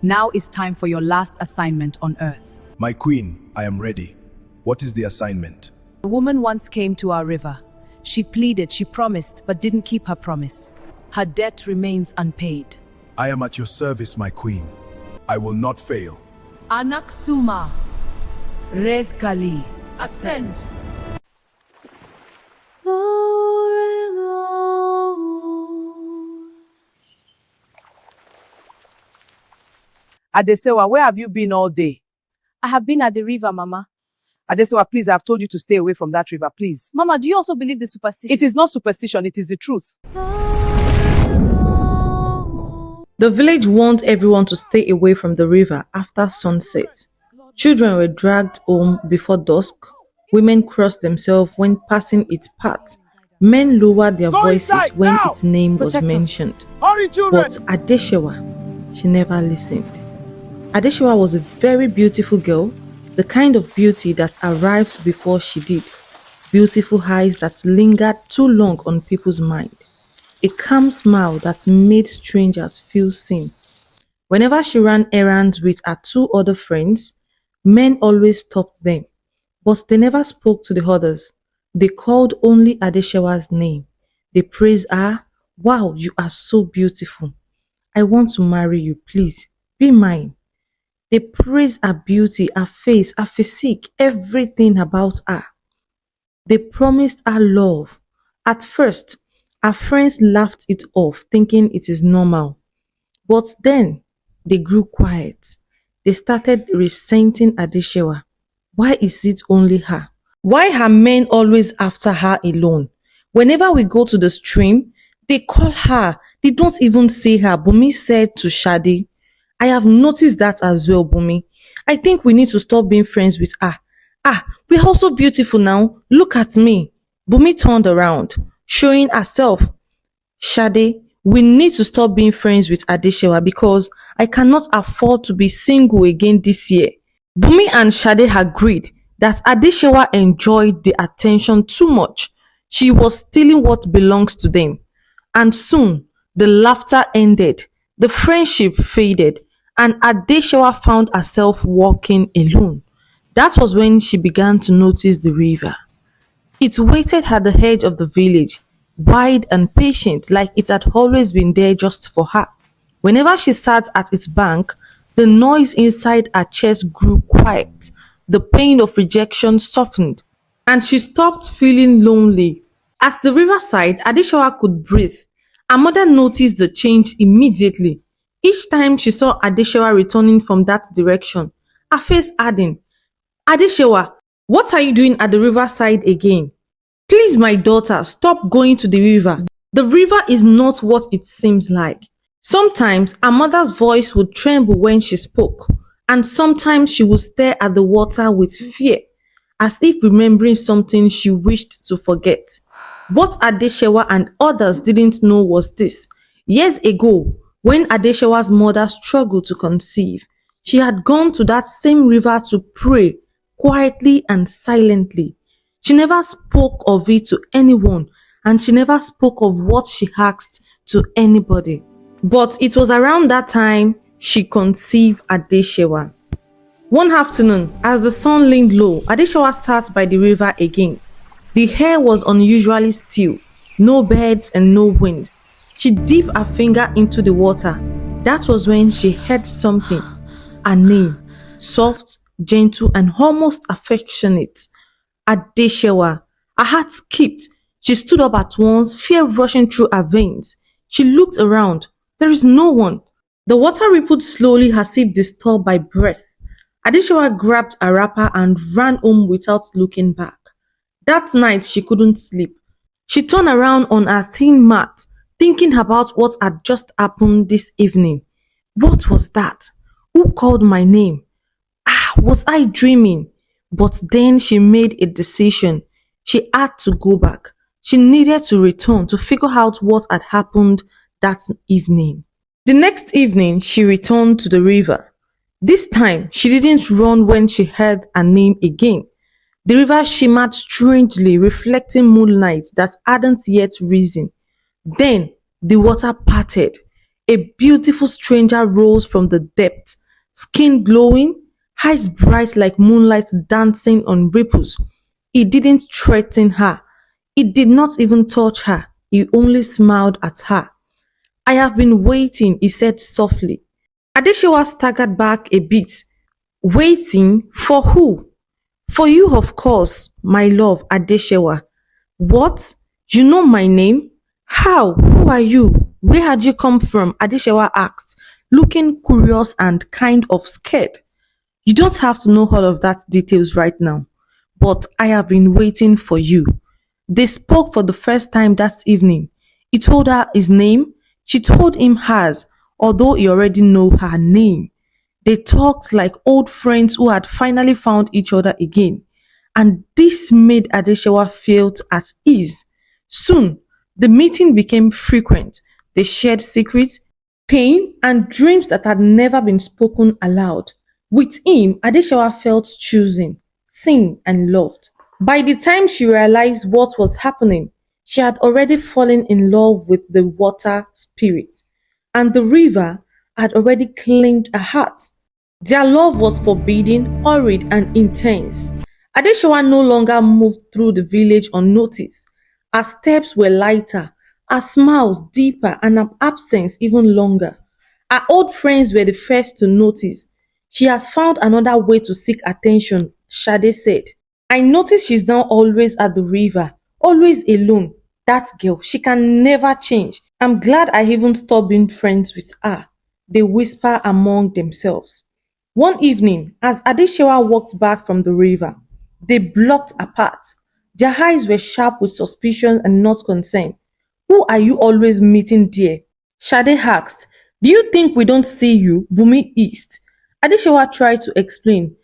Now is time for your last assignment on Earth. My queen, I am ready. What is the assignment? A woman once came to our river. She pleaded, she promised, but didn't keep her promise. Her debt remains unpaid. I am at your service, my queen. I will not fail. Anak Suma, Red Kali, ascend. Adesewa, where have you been all day? I have been at the river, Mama. Adesewa, please, I've told you to stay away from that river, please. Mama, do you also believe the superstition? It is not superstition, it is the truth. The village warned everyone to stay away from the river after sunset. Children were dragged home before dusk. Women crossed themselves when passing its path. Men lowered their voices when its name was mentioned. But Adeshewa, she never listened. Adeshewa was a very beautiful girl, the kind of beauty that arrives before she did. Beautiful eyes that lingered too long on people's mind. A calm smile that made strangers feel seen. Whenever she ran errands with her two other friends, men always stopped them, but they never spoke to the others. They called only Adeshewa's name. They praised her. Wow, you are so beautiful. I want to marry you, please. Be mine. They praised her beauty, her face, her physique, everything about her. They promised her love. At first, her friends laughed it off, thinking it is normal. But then, they grew quiet. They started resenting Adeshewa. Why is it only her? Why are men always after her alone? Whenever we go to the stream, they call her. They don't even say her. Bumi said to Shade. I have noticed that as well, Bumi. I think we need to stop being friends with her. We're also beautiful now. Look at me. Bumi turned around, showing herself. Shade, we need to stop being friends with Adeshewa because I cannot afford to be single again this year. Bumi and Shade agreed that Adeshewa enjoyed the attention too much. She was stealing what belongs to them. And soon, the laughter ended, the friendship faded, and Adeshewa found herself walking alone. That was when she began to notice the river. It waited at the edge of the village, wide and patient, like it had always been there just for her. Whenever she sat at its bank, the noise inside her chest grew quiet, the pain of rejection softened, and she stopped feeling lonely. At the riverside, Adeshewa could breathe. Her mother noticed the change immediately. Each time she saw Adeshewa returning from that direction, her face hardened. Adeshewa, what are you doing at the riverside again? Please, my daughter, stop going to the river. The river is not what it seems like. Sometimes her mother's voice would tremble when she spoke, and sometimes she would stare at the water with fear, as if remembering something she wished to forget. What Adeshewa and others didn't know was this. Years ago, when Adeshewa's mother struggled to conceive, she had gone to that same river to pray, quietly and silently. She never spoke of it to anyone, and she never spoke of what she asked to anybody. But it was around that time she conceived Adeshewa. One afternoon, as the sun leaned low, Adeshewa sat by the river again. The air was unusually still, no birds and no wind. She dipped her finger into the water. That was when she heard something. Her name, soft, gentle, and almost affectionate. Adeshewa. Her heart skipped. She stood up at once, fear rushing through her veins. She looked around. There is no one. The water rippled slowly as if disturbed by breath. Adeshewa grabbed a wrapper and ran home without looking back. That night she couldn't sleep. She turned around on her thin mat, thinking about what had just happened this evening. What was that? Who called my name? Was I dreaming? But then she made a decision. She had to go back. She needed to return to figure out what had happened that evening. The next evening, she returned to the river. This time, she didn't run when she heard her name again. The river shimmered strangely, reflecting moonlight that hadn't yet risen. Then, the water parted. A beautiful stranger rose from the depth, skin glowing, eyes bright like moonlight dancing on ripples. He didn't threaten her. He did not even touch her. He only smiled at her. I have been waiting, he said softly. Adeshewa staggered back a bit. Waiting for who? For you, of course, my love, Adeshewa. What? You know my name? How? Who are you? Where had you come from? Adeshewa asked, looking curious and kind of scared. You don't have to know all of that details right now, but I have been waiting for you. They spoke for the first time that evening. He told her his name. She told him hers, although he already knew her name. They talked like old friends who had finally found each other again. And this made Adeshewa feel at ease. Soon, the meeting became frequent. They shared secrets, pain, and dreams that had never been spoken aloud. With him, Adeshewa felt chosen, seen, and loved. By the time she realized what was happening, she had already fallen in love with the water spirit, and the river had already claimed her heart. Their love was forbidden, hurried, and intense. Adeshewa no longer moved through the village unnoticed. Her steps were lighter, her smiles deeper, and her absence even longer. Her old friends were the first to notice. She has found another way to seek attention, Shade said. I notice she's now always at the river, always alone. That girl, she can never change. I'm glad I even stopped being friends with her, they whisper among themselves. One evening, as Adeshewa walked back from the river, they blocked apart. Their eyes were sharp with suspicion and not concern. Who are you always meeting there? Shade asked. Do you think we don't see you? Bumi East. Adeshewa tried to explain.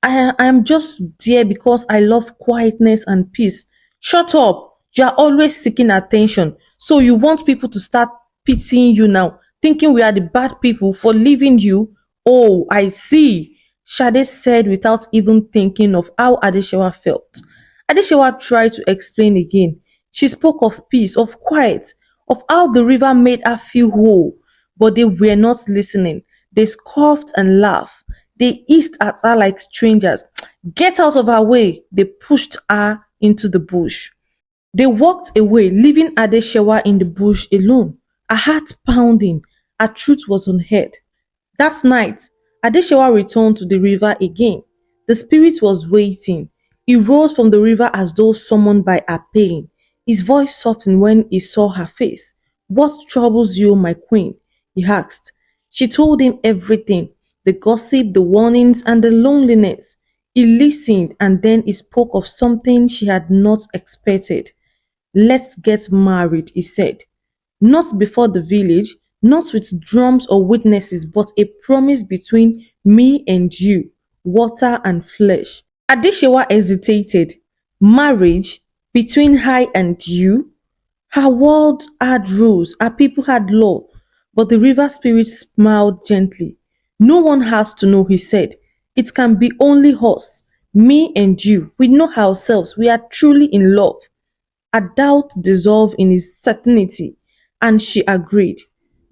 I am just there because I love quietness and peace. Shut up. You are always seeking attention. So you want people to start pitying you now, thinking we are the bad people for leaving you? Oh, I see. Shade said without even thinking of how Adeshewa felt. Adeshewa tried to explain again. She spoke of peace, of quiet, of how the river made her feel whole. But they were not listening. They scoffed and laughed. They hissed at her like strangers. Get out of her way. They pushed her into the bush. They walked away, leaving Adeshewa in the bush alone. Her heart pounding. Her truth was unheard. That night, Adeshewa returned to the river again. The spirit was waiting. He rose from the river as though summoned by her pain. His voice softened when he saw her face. What troubles you, my queen? He asked. She told him everything, the gossip, the warnings, and the loneliness. He listened, and then he spoke of something she had not expected. Let's get married, he said. Not before the village, not with drums or witnesses, but a promise between me and you, water and flesh. Adeshewa hesitated. Marriage between I and you? Her world had rules, her people had law, but the river spirit smiled gently. No one has to know, he said. It can be only us, me and you. We know ourselves. We are truly in love. A doubt dissolved in his certainty, and she agreed.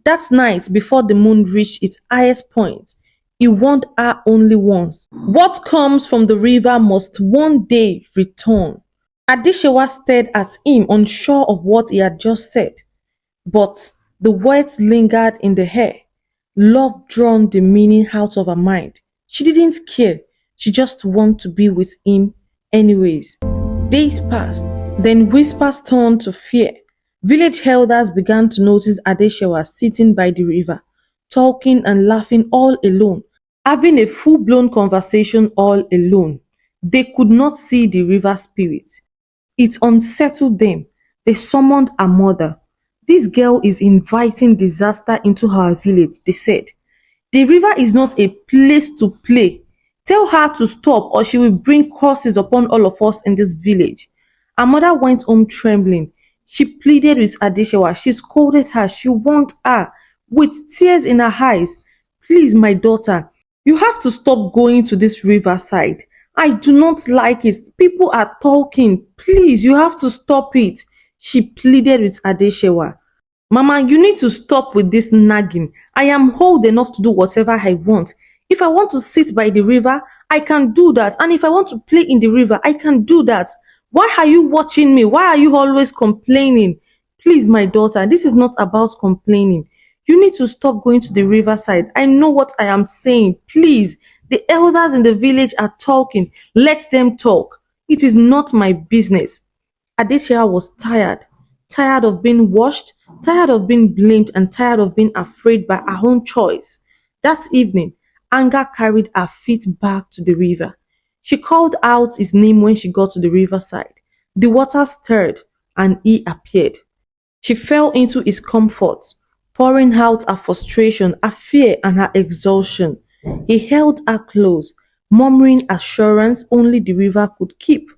That night, before the moon reached its highest point, he warned her only once. What comes from the river must one day return. Adeshewa stared at him, unsure of what he had just said. But the words lingered in the air. Love drawn the meaning out of her mind. She didn't care. She just wanted to be with him anyways. Days passed. Then whispers turned to fear. Village elders began to notice Adeshewa sitting by the river, talking and laughing all alone, having a full-blown conversation all alone. They could not see the river spirit. It unsettled them. They summoned her mother. This girl is inviting disaster into our village, they said. The river is not a place to play. Tell her to stop or she will bring curses upon all of us in this village. Her mother went home trembling. She pleaded with Adeshewa. She scolded her. She warned her with tears in her eyes. Please, my daughter, you have to stop going to this riverside. I do not like it. People are talking. Please, you have to stop it. She pleaded with Adeshewa. Mama, you need to stop with this nagging. I am old enough to do whatever I want. If I want to sit by the river, I can do that. And if I want to play in the river, I can do that. Why are you watching me? Why are you always complaining? Please, my daughter, this is not about complaining. You need to stop going to the riverside. I know what I am saying. Please, the elders in the village are talking. Let them talk. It is not my business. Adesha was tired of being washed, tired of being blamed, and tired of being afraid by her own choice. That evening, anger carried her feet back to the river. She called out his name when she got to the riverside. The water stirred, and he appeared. She fell into his comfort, pouring out her frustration, her fear, and her exhaustion. He held her close, murmuring assurance only the river could keep.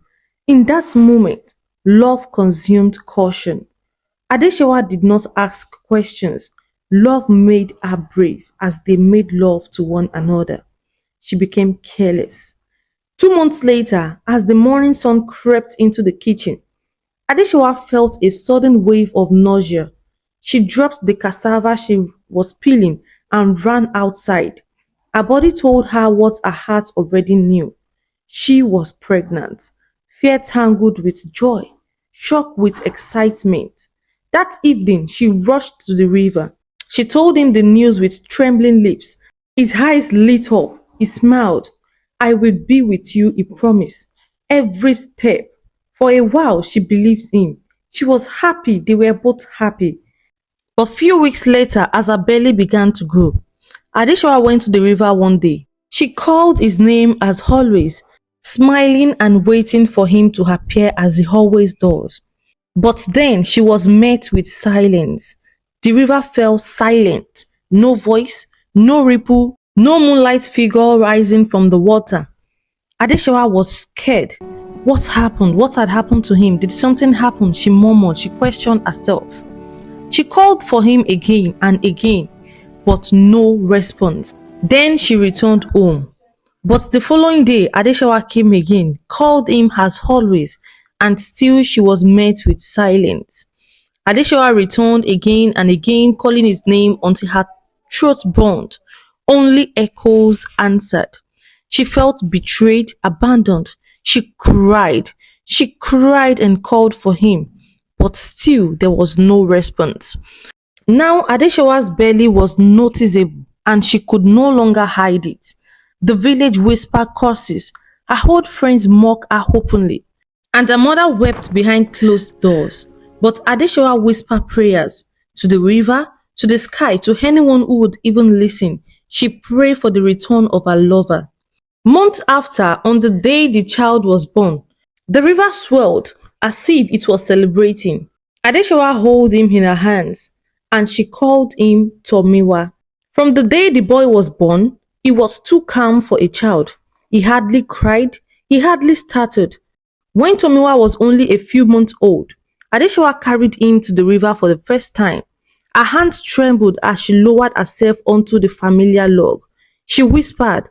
In that moment, love consumed caution. Adeshewa did not ask questions. Love made her brave as they made love to one another. She became careless. 2 months later, as the morning sun crept into the kitchen, Adeshewa felt a sudden wave of nausea. She dropped the cassava she was peeling and ran outside. Her body told her what her heart already knew. She was pregnant. Fear tangled with joy, shock with excitement. That evening, she rushed to the river. She told him the news with trembling lips. His eyes lit up. He smiled. I will be with you, he promised. Every step. For a while, she believed him. She was happy. They were both happy. But few weeks later, as her belly began to grow, Adeshewa went to the river one day. She called his name as always, smiling and waiting for him to appear as he always does. But then she was met with silence. The river fell silent. No voice, no ripple, no moonlight figure rising from the water. Adeshewa was scared. What happened? What had happened to him? Did something happen? She murmured. She questioned herself. She called for him again and again, but no response. Then she returned home. But the following day, Adeshewa came again, called him as always, and still she was met with silence. Adeshewa returned again and again, calling his name until her throat burned. Only echoes answered. She felt betrayed, abandoned. She cried. She cried and called for him, but still there was no response. Now Adeshewa's belly was noticeable and she could no longer hide it. The village whispered curses. Her old friends mocked her openly, and her mother wept behind closed doors. But Adeshewa whispered prayers to the river, to the sky, to anyone who would even listen. She prayed for the return of her lover. Months after, on the day the child was born, the river swelled as if it was celebrating. Adeshewa held him in her hands, and she called him Tomiwa. From the day the boy was born, he was too calm for a child. He hardly cried, he hardly started. When Tomiwa was only a few months old, Adeshewa carried him to the river for the first time. Her hands trembled as she lowered herself onto the familiar log. She whispered,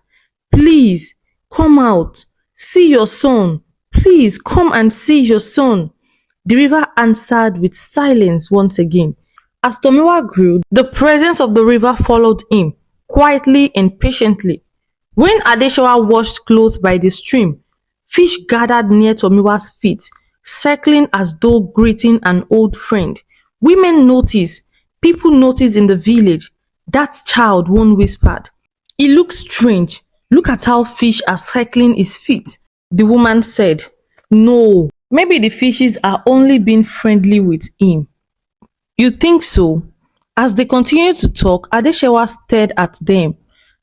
"Please, come out. See your son. Please, come and see your son." The river answered with silence once again. As Tomiwa grew, the presence of the river followed him, quietly and patiently. When Adeshewa washed clothes by the stream, fish gathered near Tomiwa's feet, circling as though greeting an old friend. Women noticed, people noticed in the village. That child, one whispered. "He looks strange. Look at how fish are circling his feet." The woman said, "No, maybe the fishes are only being friendly with him." "You think so?" As they continued to talk, Adeshewa stared at them,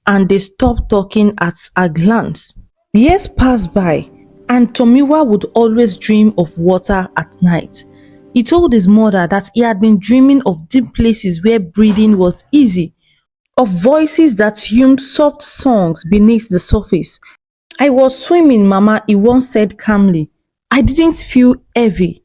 and they stopped talking at a glance. Years passed by, and Tomiwa would always dream of water at night. He told his mother that he had been dreaming of deep places where breathing was easy, of voices that hummed soft songs beneath the surface. "I was swimming, Mama," he once said calmly. "I didn't feel heavy."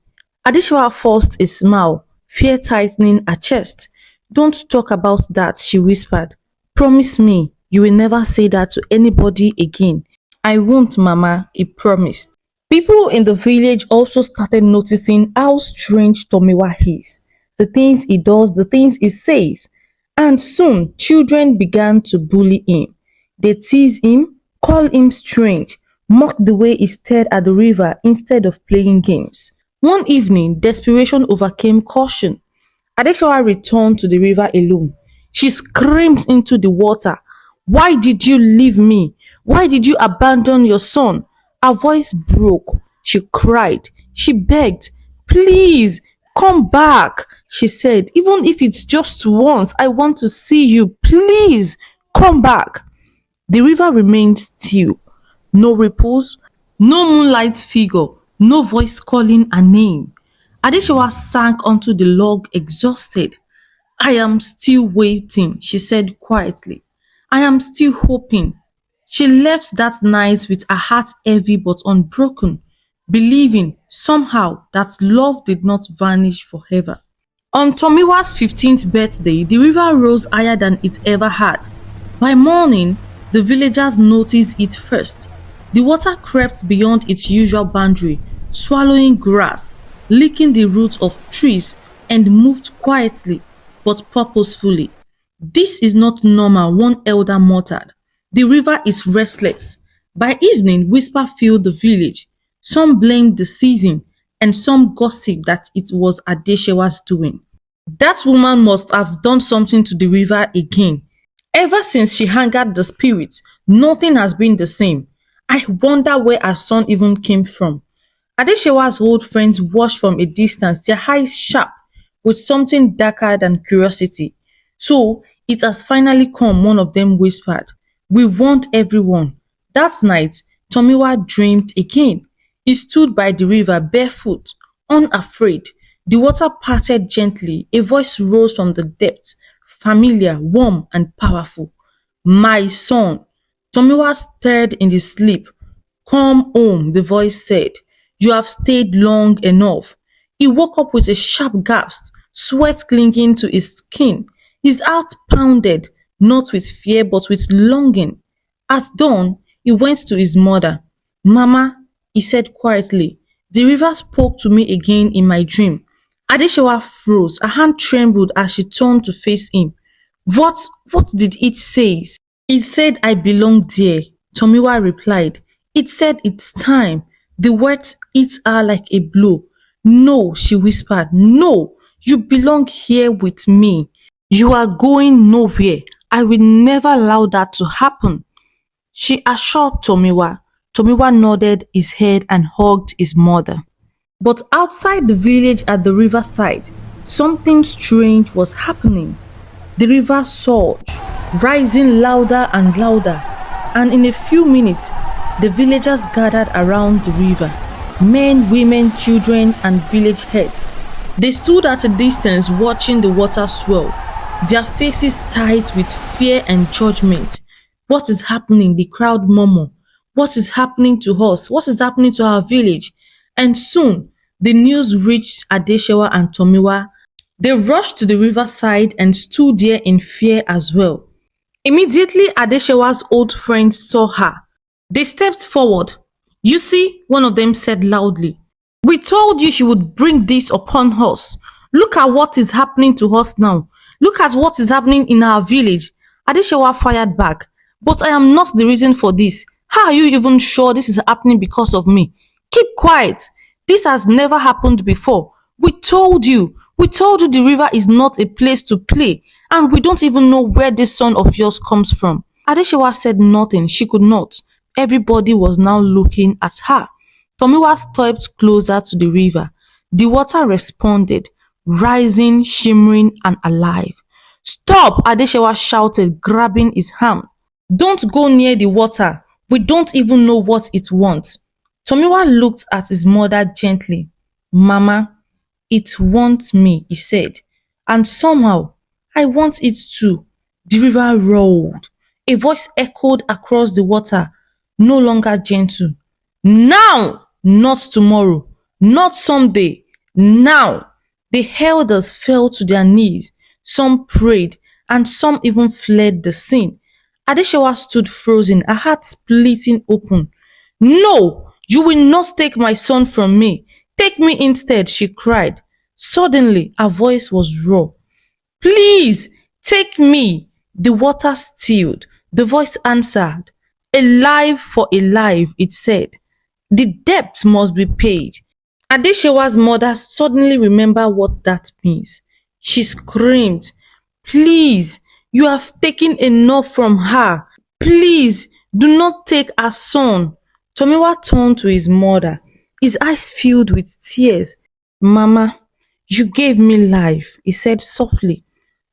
Adeshewa forced a smile, fear tightening her chest. "Don't talk about that," she whispered. "Promise me you will never say that to anybody again." "I won't, Mama," he promised. People in the village also started noticing how strange Tomiwa is. the things he does, the things he says. And soon, children began to bully him. They tease him, call him strange, mock the way he stared at the river instead of playing games. One evening, desperation overcame caution. Adeshawa returned to the river alone. She screamed into the water, "Why did you leave me? Why did you abandon your son?" Her voice broke. She cried. She begged, "Please, come back," she said. "Even if it's just once, I want to see you. Please, come back." The river remained still. No ripples, no moonlight figure, no voice calling her name. Adeshawa sank onto the log exhausted. "I am still waiting," she said quietly. "I am still hoping." She left that night with her heart heavy but unbroken, believing somehow that love did not vanish forever. On Tomiwa's 15th birthday, the river rose higher than it ever had. By morning, the villagers noticed it first. The water crept beyond its usual boundary, swallowing grass, licking the roots of trees, and moved quietly but purposefully. "This is not normal," one elder muttered. "The river is restless." By evening, whisper filled the village. Some blamed the season, and some gossiped that it was Adeshewa's doing. "That woman must have done something to the river again. Ever since she angered the spirits, nothing has been the same. I wonder where her son even came from." Adeshewa's old friends watched from a distance, their eyes sharp with something darker than curiosity. "So, it has finally come," one of them whispered. "We want everyone." That night, Tomiwa dreamed again. He stood by the river barefoot, unafraid. The water parted gently. A voice rose from the depths, familiar, warm, and powerful. "My son." Tomiwa stirred in his sleep. "Come home," the voice said. "You have stayed long enough." He woke up with a sharp gasp, sweat clinging to his skin. His heart pounded, not with fear but with longing. At dawn, he went to his mother. "Mama," he said quietly, "the river spoke to me again in my dream." Adeshewa froze. Her hand trembled as she turned to face him. What did it say?" "It said I belong there," Tomiwa replied. "It said it's time." The words hit her like a blow. "No," she whispered. "No, you belong here with me. You are going nowhere. I will never allow that to happen." She assured Tomiwa. Tomiwa nodded his head and hugged his mother. But outside the village at the riverside, something strange was happening. The river surged, rising louder and louder, and in a few minutes, the villagers gathered around the river. Men, women, children, and village heads. They stood at a distance watching the water swell, their faces tight with fear and judgment. "What is happening?" the crowd murmured. "What is happening to us? What is happening to our village?" And soon, the news reached Adeshewa and Tomiwa. They rushed to the riverside and stood there in fear as well. Immediately, Adeshewa's old friends saw her. They stepped forward. "You see," one of them said loudly, "we told you she would bring this upon us. Look at what is happening to us now. Look at what is happening in our village." Adeshewa fired back. "But I am not the reason for this. How are you even sure this is happening because of me? Keep quiet. This has never happened before. We told you the river is not a place to play, and we don't even know where this son of yours comes from." Adeshewa said nothing. She could not. Everybody was now looking at her. Tomiwa stepped closer to the river. The water responded, rising, shimmering, and alive. "Stop!" Adeshewa shouted, grabbing his hand. "Don't go near the water. We don't even know what it wants." Tomiwa looked at his mother gently. "Mama, it wants me," he said. "And somehow, I want it too." The river roared. A voice echoed across the water, no longer gentle. "Now! Not tomorrow. Not someday. Now!" The elders fell to their knees. Some prayed, and some even fled the scene. Adeshewa stood frozen, her heart splitting open. "No! You will not take my son from me. Take me instead," she cried. Suddenly, her voice was raw. Please, take me. The water stilled. The voice answered. A life for a life, it said. The debt must be paid. Adeshewa's mother suddenly remembered what that means. She screamed, Please, you have taken enough from her. Please, do not take her son. Tomiwa turned to his mother, his eyes filled with tears. Mama, you gave me life, he said softly.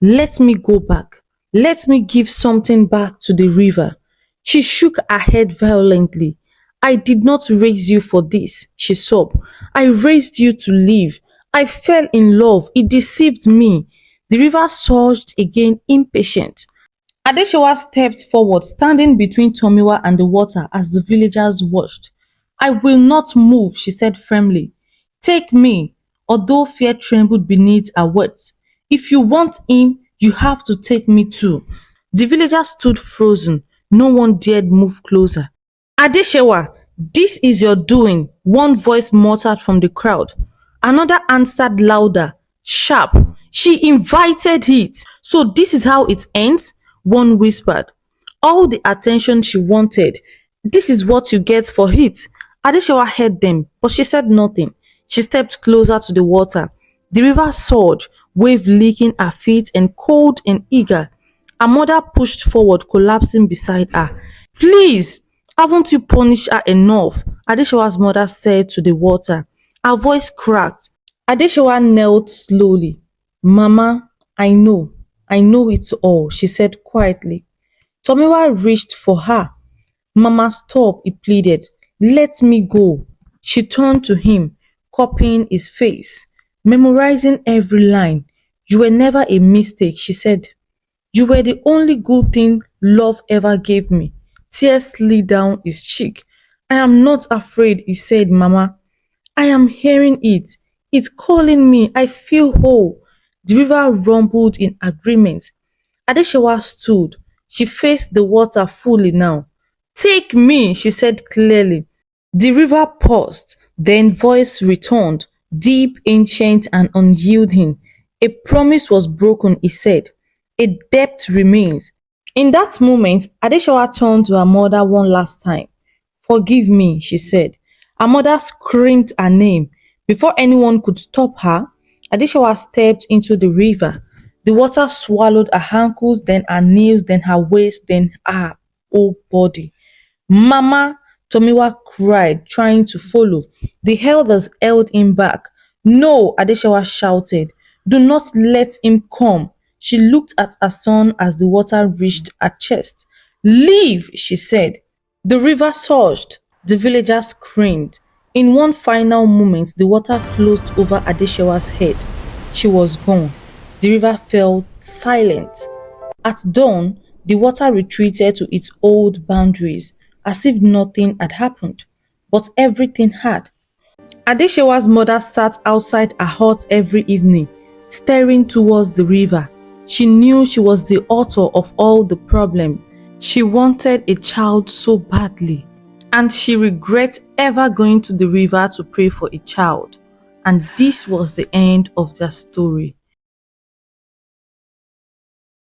Let me go back. Let me give something back to the river. She shook her head violently. I did not raise you for this, she sobbed. I raised you to live. I fell in love. It deceived me. The river surged again, impatient. Adeshewa stepped forward, standing between Tomiwa and the water as the villagers watched. I will not move, she said firmly. Take me, although fear trembled beneath her words. If you want him, you have to take me too. The villagers stood frozen. No one dared move closer. Adeshewa, this is your doing, one voice muttered from the crowd. Another answered louder, sharp. She invited it. So this is how it ends? One whispered. All the attention she wanted. This is what you get for it. Adeshewa heard them, but she said nothing. She stepped closer to the water. The river surged, wave licking her feet and cold and eager. Her mother pushed forward, collapsing beside her. Please, haven't you punished her enough? Adeshewa's mother said to the water. Her voice cracked. Adeshewa knelt slowly. Mama, I know it all, she said quietly. Tomiwa reached for her. Mama, stop, he pleaded. Let me go. She turned to him, copying his face, memorizing every line. You were never a mistake, she said. You were the only good thing love ever gave me. Tears slid down his cheek. I am not afraid, he said, Mama. I am hearing it. It's calling me. I feel whole. The river rumbled in agreement. Adeshewa stood. She faced the water fully now. Take me, she said clearly. The river paused, then voice returned, deep, ancient, and unyielding. A promise was broken, he said. A debt remains. In that moment, Adeshewa turned to her mother one last time. Forgive me, she said. Her mother screamed her name. Before anyone could stop her, Adeshewa stepped into the river. The water swallowed her ankles, then her knees, then her waist, then her whole body. Mama, Tomiwa cried, trying to follow. The elders held him back. No, Adeshewa shouted. Do not let him come. She looked at her son as the water reached her chest. Leave, she said. The river surged. The villagers screamed. In one final moment, the water closed over Adeshewa's head. She was gone. The river fell silent. At dawn, the water retreated to its old boundaries, as if nothing had happened. But everything had. Adeshewa's mother sat outside her hut every evening, staring towards the river. She knew she was the author of all the problem. She wanted a child so badly, and she regrets ever going to the river to pray for a child. And this was the end of their story.